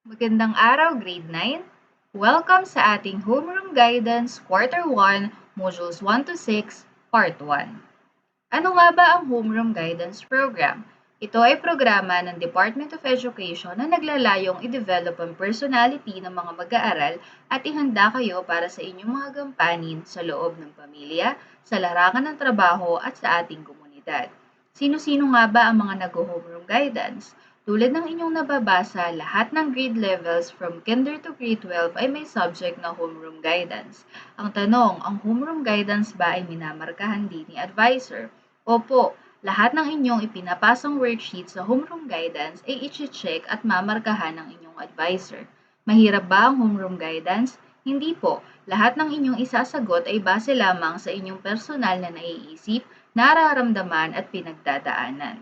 Magandang araw, Grade 9. Welcome sa ating Homeroom Guidance Quarter 1, Modules 1 to 6, Part 1. Ano nga ba ang Homeroom Guidance Program? Ito ay programa ng Department of Education na naglalayong i-develop ang personality ng mga mag-aaral at ihanda kayo para sa inyong mga gampanin sa loob ng pamilya, sa larangan ng trabaho at sa ating komunidad. Sino-sino nga ba ang mga nag-homeroom guidance? Tulad ng inyong nababasa, lahat ng grade levels from kinder to grade 12 ay may subject na homeroom guidance. Ang tanong, ang homeroom guidance ba ay minamarkahan din ni advisor? Opo, lahat ng inyong ipinapasang worksheet sa homeroom guidance ay i-check at mamarkahan ng inyong advisor. Mahirap ba ang homeroom guidance? Hindi po. Lahat ng inyong isasagot ay base lamang sa inyong personal na naiisip, nararamdaman at pinagdadaanan.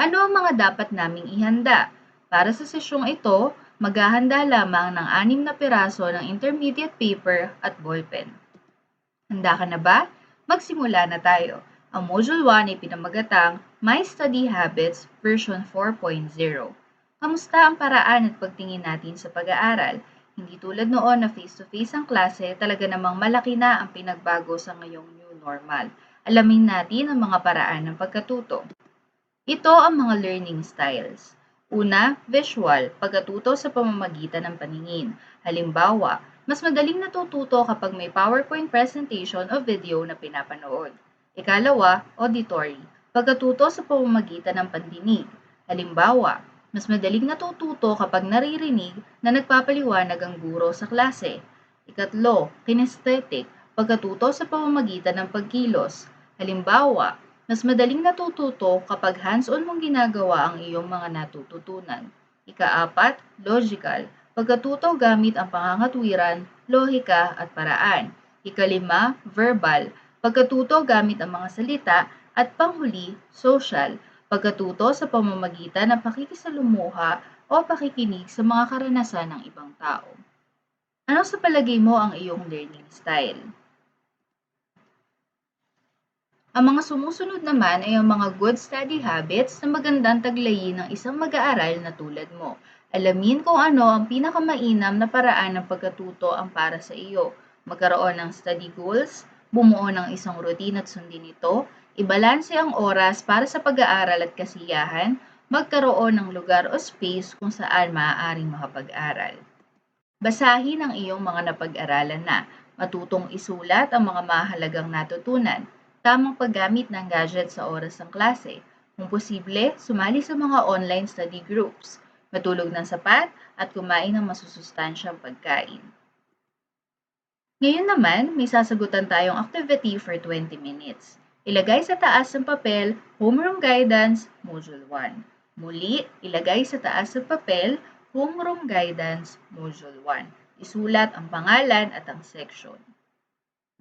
Ano ang mga dapat naming ihanda? Para sa sesyong ito, maghahanda lamang ng 6 na piraso ng intermediate paper at ballpen. Handa ka na ba? Magsimula na tayo. Ang Module 1 ay pinamagatang My Study Habits version 4.0. Kamusta ang paraan at pagtingin natin sa pag-aaral? Hindi tulad noon na face-to-face ang klase, talaga namang malaki na ang pinagbago sa ngayong new normal. Alamin natin ang mga paraan ng pagkatuto. Ito ang mga learning styles. Una, visual, pagkatuto sa pamamagitan ng paningin. Halimbawa, mas madaling natututo kapag may PowerPoint presentation o video na pinapanood. Ikalawa, auditory, pagkatuto sa pamamagitan ng pandinig. Halimbawa, mas madaling natututo kapag naririnig na nagpapaliwanag ang guro sa klase. Ikatlo, kinesthetic, pagkatuto sa pamamagitan ng pagkilos. Halimbawa, mas madaling natututo kapag hands-on mong ginagawa ang iyong mga natututunan. Ikaapat, logical, pagkatuto gamit ang pangangatwiran, lohika at paraan. Ikalima, verbal, pagkatuto gamit ang mga salita at panghuli, social, pagkatuto sa pamamagitan ng pakikisalumuha o pakikinig sa mga karanasan ng ibang tao. Ano sa palagay mo ang iyong learning style? Ang mga sumusunod naman ay ang mga good study habits na magandang taglayin ng isang mag-aaral na tulad mo. Alamin kung ano ang pinakamainam na paraan ng pagkatuto ang para sa iyo. Magkaroon ng study goals, bumuo ng isang routine at sundin ito, ibalanse ang oras para sa pag-aaral at kasiyahan, magkaroon ng lugar o space kung saan maaaring makapag-aral. Basahin ang iyong mga napag-aralan na, matutong isulat ang mga mahalagang natutunan, tamang paggamit ng gadget sa oras ng klase, kung posible, sumali sa mga online study groups, matulog ng sapat at kumain ng masusustansyang pagkain. Ngayon naman, may sasagutan tayong activity for 20 minutes. Ilagay sa taas ng papel, Homeroom Guidance, Module 1. Muli, ilagay sa taas ng papel, Homeroom Guidance, Module 1. Isulat ang pangalan at ang section.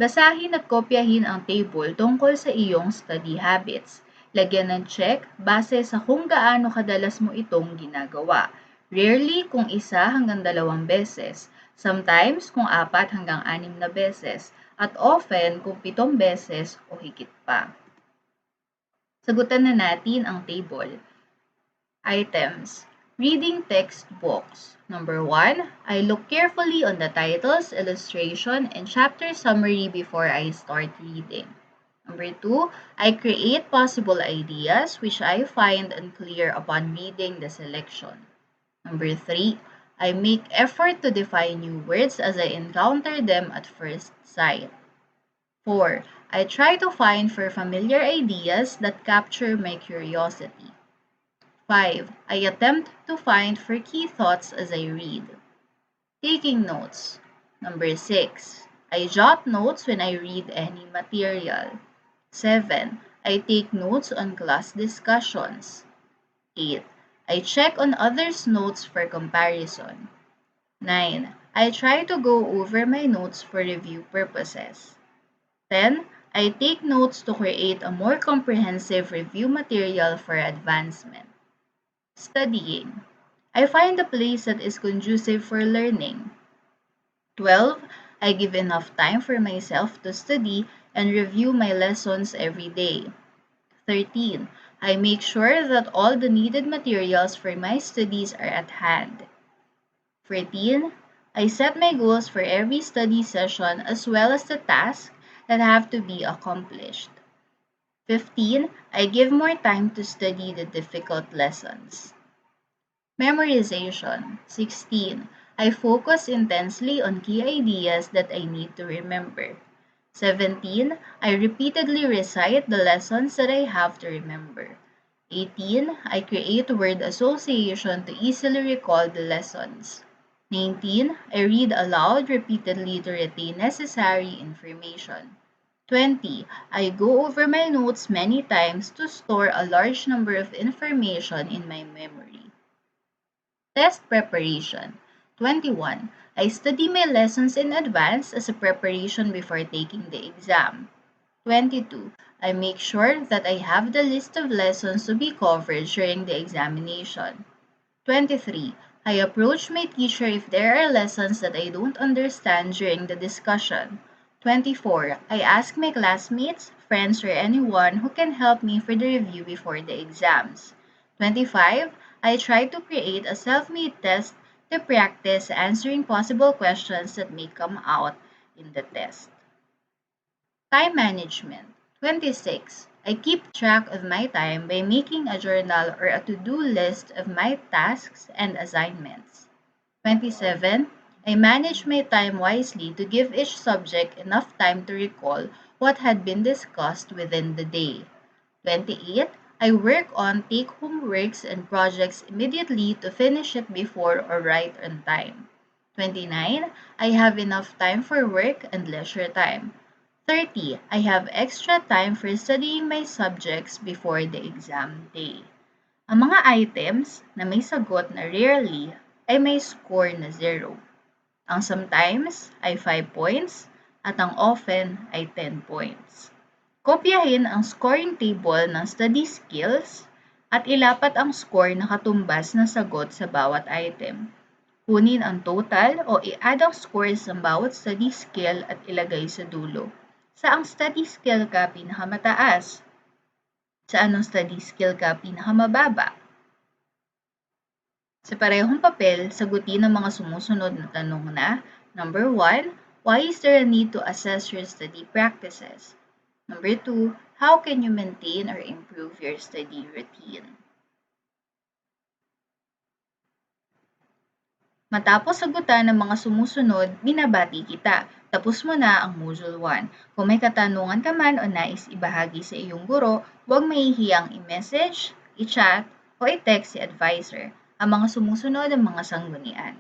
Basahin at kopyahin ang table tungkol sa iyong study habits. Lagyan ng check base sa kung gaano kadalas mo itong ginagawa. Rarely kung 1 hanggang 2 beses. Sometimes kung 4 hanggang 6 na beses. At often kung 7 beses o higit pa. Sagutan na natin ang table. Items. Reading textbooks. Number 1, I look carefully on the titles, illustration, and chapter summary before I start reading. Number 2, I create possible ideas which I find unclear upon reading the selection. Number 3, I make effort to define new words as I encounter them at first sight. 4, I try to find for familiar ideas that capture my curiosity. 5. I attempt to find for key thoughts as I read. Taking notes. Number 6. I jot notes when I read any material. 7. I take notes on class discussions. 8. I check on others' notes for comparison. 9. I try to go over my notes for review purposes. 10. I take notes to create a more comprehensive review material for advancement. Studying. I find a place that is conducive for learning. 12. I give enough time for myself to study and review my lessons every day. 13. I make sure that all the needed materials for my studies are at hand. 14. I set my goals for every study session as well as the tasks that have to be accomplished. 15. I give more time to study the difficult lessons. Memorization. 16. I focus intensely on key ideas that I need to remember. 17. I repeatedly recite the lessons that I have to remember. 18. I create word association to easily recall the lessons. 19. I read aloud repeatedly to retain necessary information. 20. I go over my notes many times to store a large number of information in my memory. Test preparation. 21. I study my lessons in advance as a preparation before taking the exam. 22. I make sure that I have the list of lessons to be covered during the examination. 23. I approach my teacher if there are lessons that I don't understand during the discussion. 24. I ask my classmates, friends, or anyone who can help me for the review before the exams. 25. I try to create a self-made test to practice answering possible questions that may come out in the test. Time management. 26. I keep track of my time by making a journal or a to-do list of my tasks and assignments. 27. I manage my time wisely to give each subject enough time to recall what had been discussed within the day. 28. I work on take-home works and projects immediately to finish it before or right on time. 29. I have enough time for work and leisure time. 30. I have extra time for studying my subjects before the exam day. Ang mga items na may sagot na rarely ay may score na 0. Ang sometimes ay 5 points at ang often ay 10 points. Kopyahin ang scoring table ng study skills at ilapat ang score na katumbas ng sagot sa bawat item. Kunin ang total o i-add ang scores ng bawat study skill at ilagay sa dulo. Saang study skill ka pinakamataas? Saan ang study skill ka pinakamababa? Sa parehong papel, sagutin ang mga sumusunod na tanong na: Number 1, why is there a need to assess your study practices? Number 2, how can you maintain or improve your study routine? Matapos sagutan ng mga sumusunod, binabati kita. Tapos mo na ang Module 1. Kung may katanungan ka man o nais ibahagi sa iyong guro, huwag mahihiyang i-message, i-chat, o i-text si advisor. Ang mga sumusunod ang mga sanggunian.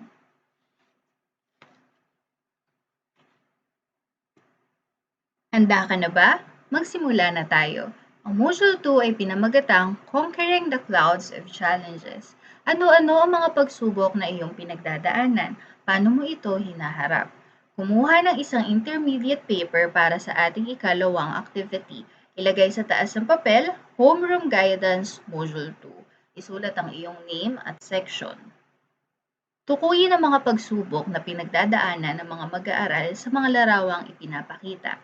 Handa ka na ba? Magsimula na tayo. Ang Module 2 ay pinamagatang Conquering the Clouds of Challenges. Ano-ano ang mga pagsubok na iyong pinagdadaanan? Paano mo ito hinaharap? Kumuha ng isang intermediate paper para sa ating ikalawang activity. Ilagay sa taas ng papel, Homeroom Guidance Module 2. Isulat ang iyong name at section. Tukuyin ang mga pagsubok na pinagdadaanan ng mga mag-aaral sa mga larawang ipinapakita.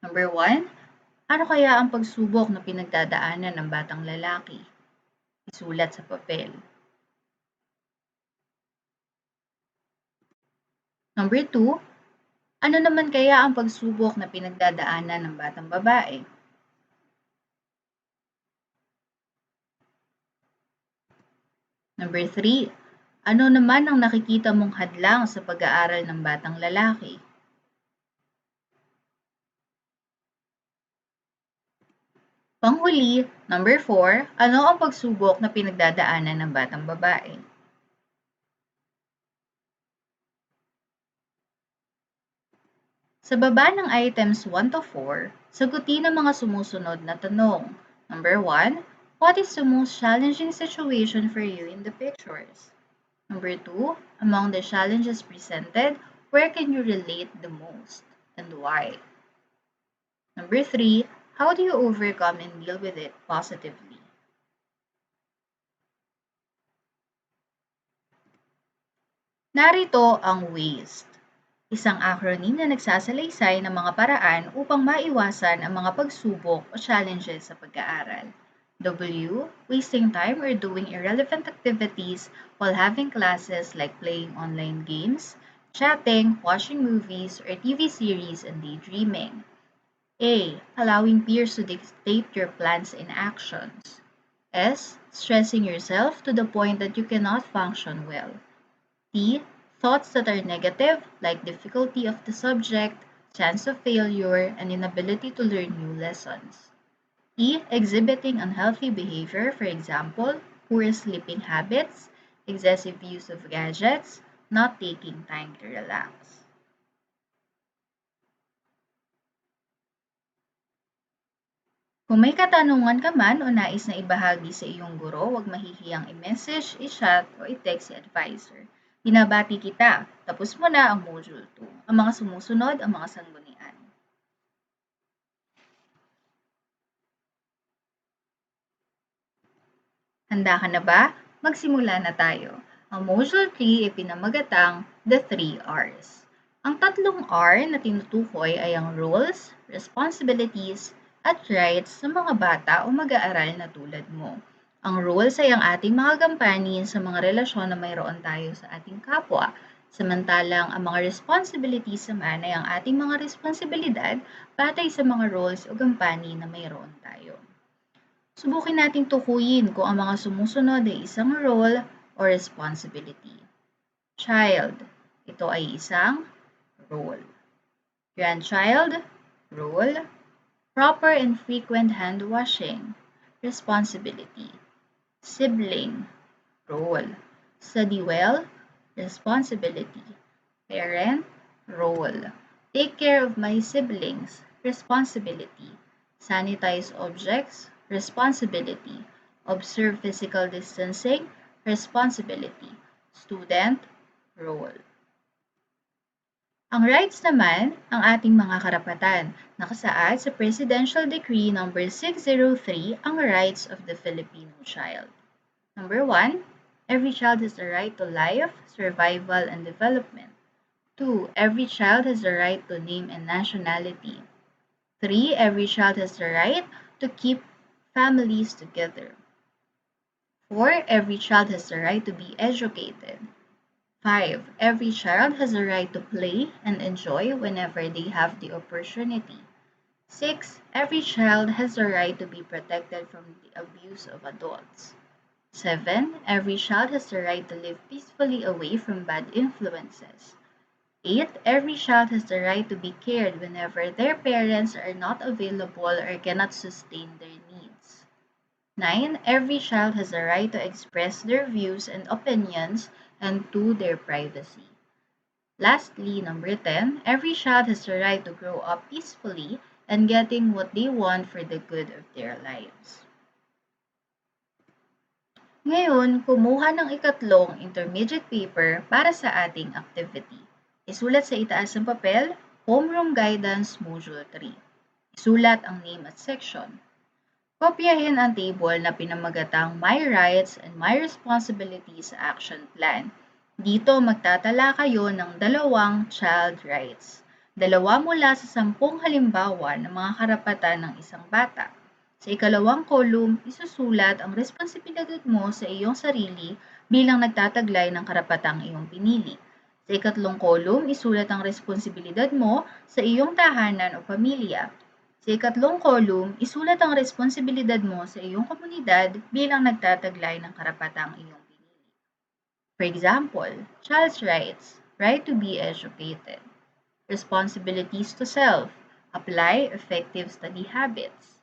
Number 1, ano kaya ang pagsubok na pinagdadaanan ng batang lalaki? Isulat sa papel. Number 2, ano naman kaya ang pagsubok na pinagdadaanan ng batang babae? Number 3, ano naman ang nakikita mong hadlang sa pag-aaral ng batang lalaki? Panghuli, number 4, ano ang pagsubok na pinagdadaanan ng batang babae? Sa baba ng items 1 to 4, sagutin ang mga sumusunod na tanong. Number 1, what is the most challenging situation for you in the pictures? Number 2, among the challenges presented, where can you relate the most and why? Number 3, how do you overcome and deal with it positively? Narito ang WASTE, isang acronym na nagsasalaysay ng mga paraan upang maiwasan ang mga pagsubok o challenges sa pag-aaral. W. Wasting time or doing irrelevant activities while having classes like playing online games, chatting, watching movies or TV series, and daydreaming. A. Allowing peers to dictate your plans and actions. S. Stressing yourself to the point that you cannot function well. T. Thoughts that are negative, like difficulty of the subject, chance of failure, and inability to learn new lessons. E. Exhibiting unhealthy behavior, for example, poor sleeping habits, excessive use of gadgets, not taking time to relax. Kung may katanungan ka man o nais na ibahagi sa iyong guro, huwag mahihiyang i-message, i-chat o i-text si advisor. Binabati kita. Tapos mo na ang Module 2. Ang mga sumusunod ang mga sanggunian. Handa ka na ba? Magsimula na tayo. Ang Module 3 ay pinamagatang The 3 R's. Ang tatlong R na tinutukoy ay ang roles, responsibilities, at rights ng mga bata o mag-aaral na tulad mo. Ang roles ay ang ating mga gampanin sa mga relasyon na mayroon tayo sa ating kapwa. Samantalang ang mga responsibilities naman ay ang ating mga responsibilidad batay sa mga roles o gampanin na mayroon tayo. Subukin nating tukuyin kung ang mga sumusunod ay isang role o responsibility. Child, ito ay isang role. Grandchild, role. Proper and frequent hand washing, responsibility. Sibling, role. Study well, responsibility. Parent, role. Take care of my siblings, responsibility. Sanitize objects, responsibility. Observe physical distancing, responsibility. Student, role. Ang rights naman, ang ating mga karapatan. Nakasaad sa Presidential Decree No. 603 ang rights of the Filipino child. Number 1, every child has the right to life, survival, and development. 2, every child has the right to name and nationality. 3, every child has the right to keep families together. 4, every child has the right to be educated. 5. Every child has a right to play and enjoy whenever they have the opportunity. 6. Every child has a right to be protected from the abuse of adults. 7. Every child has the right to live peacefully away from bad influences. 8. Every child has the right to be cared whenever their parents are not available or cannot sustain their needs. 9. Every child has a right to express their views and opinions and to their privacy. Lastly, number 10, every child has the right to grow up peacefully and getting what they want for the good of their lives. Ngayon, kumuha ng ikatlong intermediate paper para sa ating activity. Isulat sa itaas ng papel, Homeroom Guidance Module 3. Isulat ang name at section. Kopyahin ang table na pinamagatang My Rights and My Responsibilities Action Plan. Dito magtatala kayo ng 2 child rights. 2 mula sa 10 halimbawa ng mga karapatan ng isang bata. Sa ikalawang column, isusulat ang responsibilidad mo sa iyong sarili bilang nagtataglay ng karapatang iyong pinili. Sa ikatlong column, isulat ang responsibilidad mo sa iyong tahanan o pamilya. Sa ikatlong column, isulat ang responsibilidad mo sa iyong komunidad bilang nagtataglay ng karapatang iyong pinili. For example, child's rights, right to be educated. Responsibilities to self, apply effective study habits.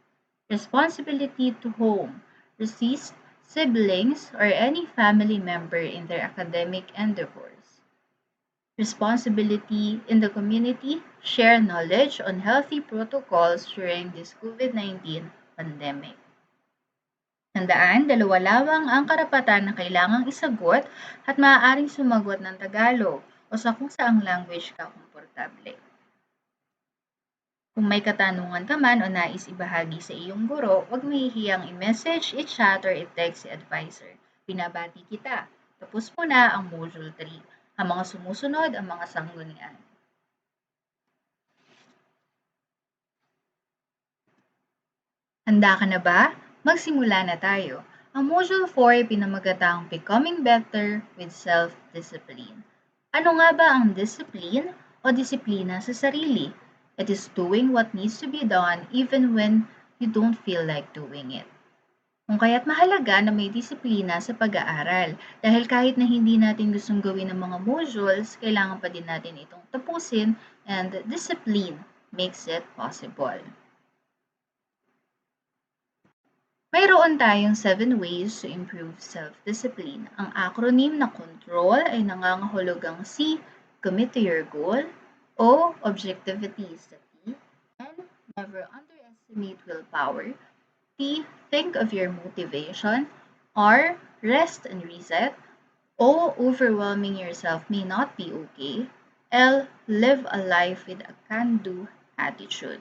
Responsibility to home, resist siblings or any family member in their academic endeavors. Responsibility in the community, share knowledge on healthy protocols during this COVID-19 pandemic. Tandaan, 2 lamang ang karapatan na kailangang isagot at maaaring sumagot ng Tagalog o sa kung saang language ka komportable. Kung may katanungan ka man o nais ibahagi sa iyong guro, huwag mahihiyang i-message, i-chat, or i-text si advisor. Binabati kita. Tapos mo na ang Module 3. Ang mga sumusunod ang mga sanggunian. Handa ka na ba? Magsimula na tayo. Ang Module 4 ay pinamagatang Becoming Better with Self-Discipline. Ano nga ba ang discipline o disiplina sa sarili? It is doing what needs to be done even when you don't feel like doing it. Kung kaya't mahalaga na may disiplina sa pag-aaral dahil kahit na hindi natin gustong gawin ang mga modules, kailangan pa din natin itong tapusin and discipline makes it possible. Mayroon tayong 7 ways to improve self-discipline. Ang acronym na CONTROL ay nangangahulugang C. Commit to your goal. O. Objectivity is the P. N. Never underestimate willpower. T. Think of your motivation. R. Rest and reset. O. Overwhelming yourself may not be okay. L. Live a life with a can-do attitude.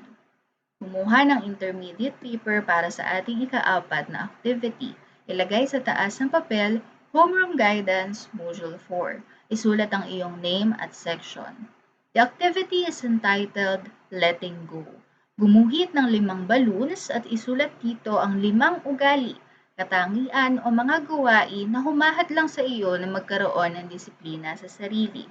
Kumuha ng intermediate paper para sa ating ika-4 na activity. Ilagay sa taas ng papel, Homeroom Guidance, Module 4. Isulat ang iyong name at section. The activity is entitled Letting Go. Gumuhit ng 5 balloons at isulat dito ang 5 ugali, katangian o mga gawain na humahadlang sa iyo na magkaroon ng disiplina sa sarili.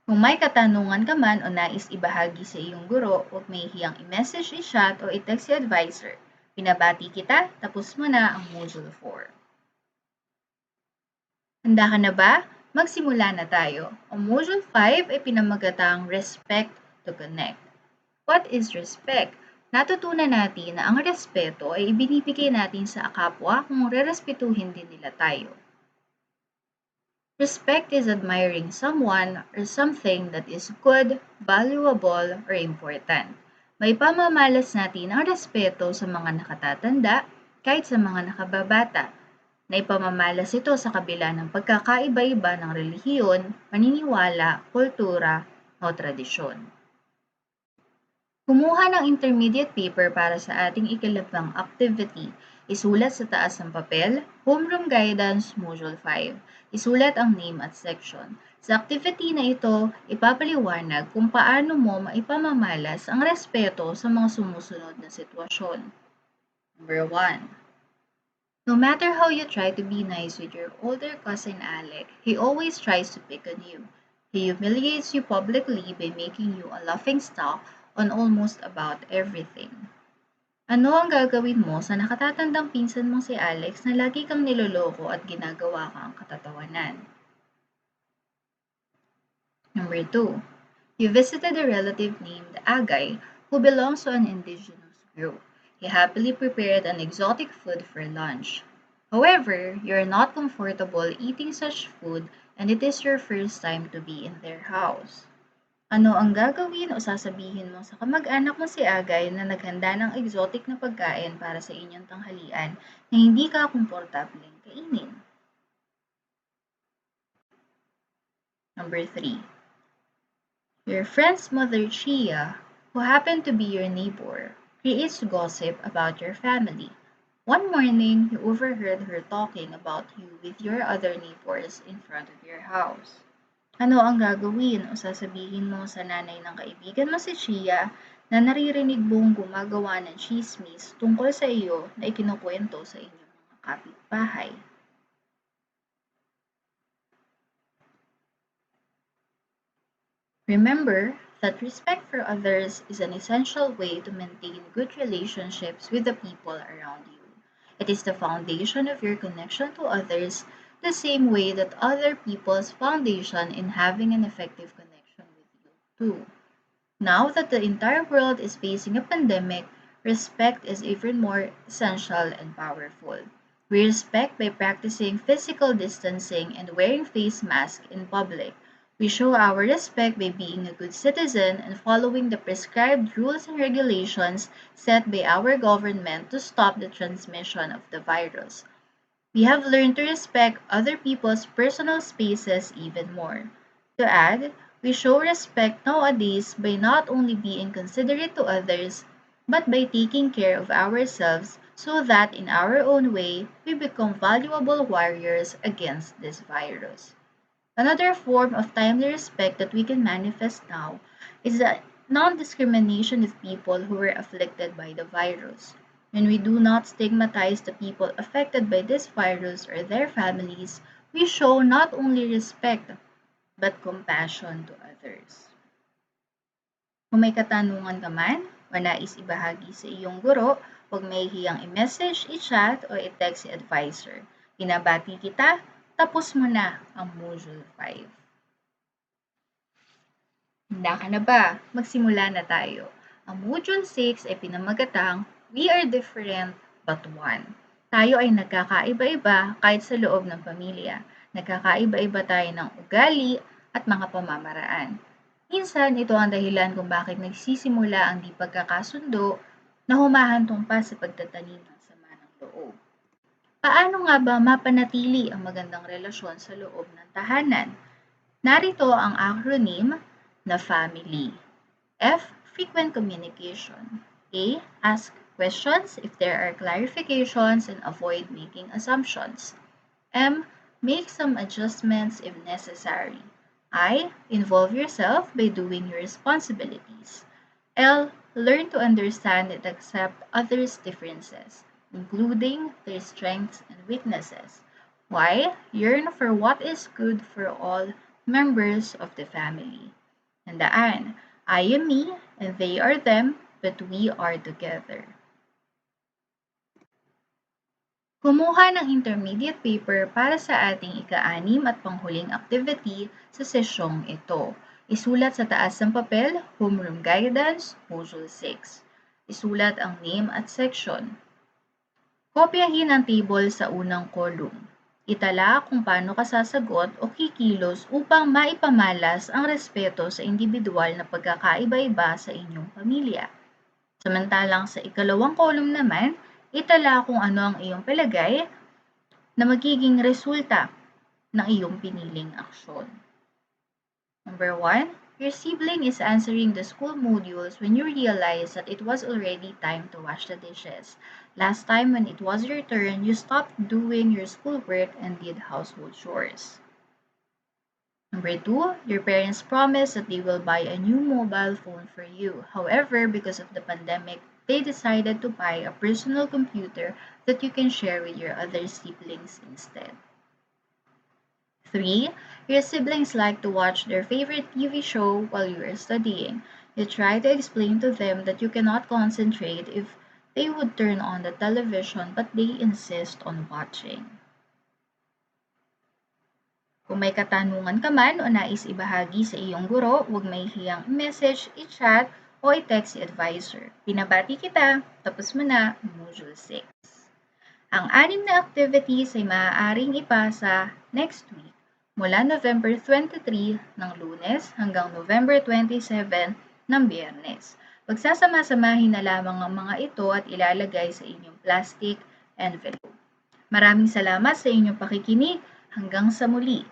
Kung may katanungan ka man o nais ibahagi sa iyong guro, huwag mahihiyang i-message, i-chat o i-text si advisor. Pinabati kita, tapos mo na ang Module 4. Handa ka na ba? Magsimula na tayo. Ang Module 5 ay pinamagatang Respect to Connect. What is respect? Natutunan natin na ang respeto ay ibinibigay natin sa kapwa kung rerespetuhin din nila tayo. Respect is admiring someone or something that is good, valuable, or important. May pamamalas natin ang respeto sa mga nakatatanda kahit sa mga nakababata. Naipamamalas ito sa kabila ng pagkakaiba-iba ng relihiyon, paniniwala, kultura, o tradisyon. Kumuha ng intermediate paper para sa ating ikalabang activity. Isulat sa taas ng papel, Homeroom Guidance, Module 5. Isulat ang name at section. Sa activity na ito, ipapaliwanag kung paano mo maipamamalas ang respeto sa mga sumusunod na sitwasyon. Number 1. No matter how you try to be nice with your older cousin Alec, he always tries to pick on you. He humiliates you publicly by making you a laughingstock on almost about everything. Ano ang gagawin mo sa nakatatandang pinsan mong si Alex na lagi kang niloloko at ginagawa kang katatawanan? Number 2. You visited a relative named Agay who belongs to an indigenous group. He happily prepared an exotic food for lunch. However, you are not comfortable eating such food and it is your first time to be in their house. Ano ang gagawin o sasabihin mo sa kamag-anak mo si Agay na naghanda ng exotic na pagkain para sa inyong tanghalian na hindi ka komportableng kainin? Number 3. Your friend's mother Chia, who happened to be your neighbor, creates gossip about your family. One morning, you overheard her talking about you with your other neighbors in front of your house. Ano ang gagawin o sasabihin mo sa nanay ng kaibigan mo si Chia na naririnig mong gumagawa ng chismis tungkol sa iyo na ikinukwento sa inyong mga kapitbahay? Remember that respect for others is an essential way to maintain good relationships with the people around you. It is the foundation of your connection to others, the same way that other people's foundation in having an effective connection with you too. Now that the entire world is facing a pandemic, respect is even more essential and powerful. We respect by practicing physical distancing and wearing face masks in public. We show our respect by being a good citizen and following the prescribed rules and regulations set by our government to stop the transmission of the virus. We have learned to respect other people's personal spaces even more. To add, we show respect nowadays by not only being considerate to others, but by taking care of ourselves so that in our own way, we become valuable warriors against this virus. Another form of timely respect that we can manifest now is non-discrimination of people who were afflicted by the virus. When we do not stigmatize the people affected by this virus or their families, we show not only respect but compassion to others. Kung may katanungan ka man o nais ibahagi sa iyong guro, huwag mahihiyang i-message, i-chat o i-text si advisor. Binabati kita, tapos mo na ang Module 5. Handa ka na ba? Magsimula na tayo. Ang Module 6 ay pinamagatang We Are Different But One. Tayo ay nagkakaiba-iba kahit sa loob ng pamilya. Nagkakaiba-iba tayo ng ugali at mga pamamaraan. Minsan, ito ang dahilan kung bakit nagsisimula ang di pagkakasundo na humahantong pa sa pagtatanim ng sama ng loob. Paano nga ba mapanatili ang magandang relasyon sa loob ng tahanan? Narito ang acronym na family. F. Frequent communication. A. Ask questions if there are clarifications and avoid making assumptions. M. Make some adjustments if necessary. I. Involve yourself by doing your responsibilities. L. Learn to understand and accept others' differences, including their strengths and weaknesses. Y. Yearn for what is good for all members of the family. Tandaan, I am me and they are them, but we are together. Kumuha ng intermediate paper para sa ating ika-6 at panghuling activity sa sesyong ito. Isulat sa taas ng papel, Homeroom Guidance, Module 6. Isulat ang name at section. Kopyahin ang table sa unang column. Itala kung paano ka sasagot o kikilos upang maipamalas ang respeto sa individual na pagkakaiba-iba sa inyong pamilya. Samantalang sa ikalawang column naman, itala kung ano ang iyong palagay na magiging resulta ng iyong piniling aksyon. Number 1, your sibling is answering the school modules when you realize that it was already time to wash the dishes. Last time when it was your turn, you stopped doing your schoolwork and did household chores. Number 2, your parents promised that they will buy a new mobile phone for you. However, because of the pandemic, they decided to buy a personal computer that you can share with your other siblings instead. 3, your siblings like to watch their favorite TV show while you are studying. You try to explain to them that you cannot concentrate if they would turn on the television but they insist on watching. Kung may katanungan ka man o nais ibahagi sa iyong guro, huwag mahihiyang i-message, i-chat, o i-text si advisor. Pinabati kita, tapos mo na ang Module 6. Ang 6 na activities ay maaaring ipasa next week mula November 23 ng Lunes hanggang November 27 ng Biyernes. Pagsasama-samahin na lamang ang mga ito at ilalagay sa inyong plastic envelope. Maraming salamat sa inyong pakikinig. Hanggang sa muli.